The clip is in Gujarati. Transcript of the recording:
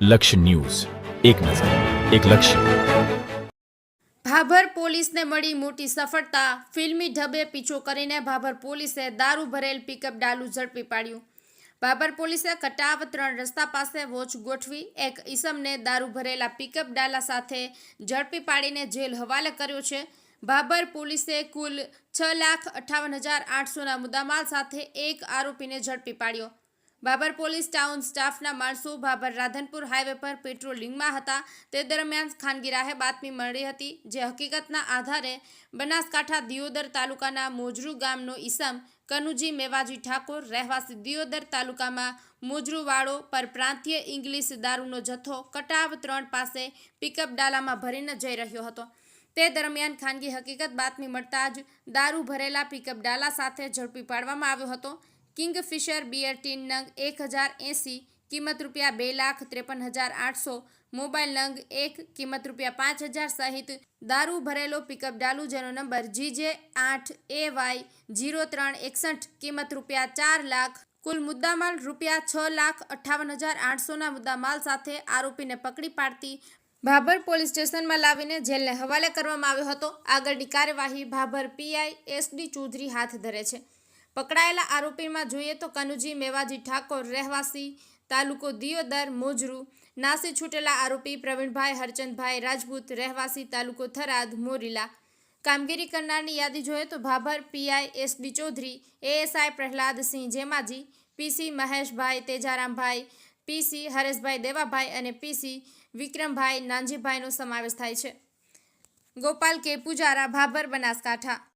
લક્ષ્ય ન્યૂઝ, એક નજર, એક લક્ષ્ય. ભાભર પોલીસને મળી મોટી સફળતા. ફિલ્મી ઢબે પીછો કરીને ભાભર પોલીસે દારૂ ભરેલ પિકઅપ ડાલુ ઝડપી પાડ્યું. ભાભર પોલીસે કટાવ 3 રસ્તા પાસે વોચ ગોઠવી એક ઈસમને દારૂ ભરેલા પિકઅપ ડાલા સાથે ઝડપી પાડીને જેલ હવાલે કર્યો છે. ભાભર પોલીસે કુલ 6,58,800ના મુદ્દામાલ સાથે એક આરોપીને ઝડપી પાડ્યો. ભાભર પોલીસ ટાઉન સ્ટાફના માણસો ભાભર રાધનપુર હાઈવે પર પેટ્રોલિંગમાં હતા. તે દરમિયાન ખાનગી રાહે બાતમી મળી હતી, જે હકીકતના આધારે બનાસકાંઠા દિયોદર તાલુકાના મોજરૂ ગામનો ઈસમ કનુજી મેવાજી ઠાકોર રહેવાસી દિયોદર તાલુકામાં મોજરૂવાડો પરપ્રાંતીય ઇંગ્લિશ દારૂનો જથ્થો કટાવ 3 પાસે પિકઅપ ડાલામાં ભરીને જઈ રહ્યો હતો. તે દરમિયાન ખાનગી હકીકત બાતમી મળતા જ દારૂ ભરેલા પિકઅપ ડાલા સાથે ઝડપી પાડવામાં આવ્યો હતો. કિંગફિશર બિયર ટીન નંગ 1080, કિંમત રૂપિયા 2,53,800, મોબાઈલ નંગ 1, કિંમત રૂપિયા 5,000 સહિત દારૂ ભરેલો પિકઅપ ડાલુ જેનો નંબર GJ8AY0361, કિંમત રૂપિયા 4 લાખ, કુલ મુદ્દામાલ રૂપિયા 6,58,800ના મુદ્દામાલ સાથે આરોપીને પકડી પાડતી ભાભર પોલીસ સ્ટેશનમાં લાવીને જેલને હવાલે કરવામાં આવ્યો હતો. આગળની કાર્યવાહી ભાભર પીઆઈ SD ચૌધરી હાથ ધરે છે. પકડાયેલા આરોપીમાં જોઈએ તો કનુજી મેવાજી ઠાકોર રહેવાસી તાલુકો દિયોદર મોજરૂ. નાસી છૂટેલા આરોપી પ્રવીણભાઈ હરચંદભાઈ રાજપૂત રહેવાસી તાલુકો થરાદ મોરીલા. કામગીરી કરનારની યાદી જોઈએ તો Bhabhar PI SD Chaudhary, ASI Prahladsinh Jemaji, PC Maheshbhai Tejarambhai, PC Hareshbhai Devabhai અને PC વિક્રમભાઈ નાનજીભાઈનો સમાવેશ થાય છે. ગોપાલ કે પૂજારા, ભાભર, બનાસકાંઠા.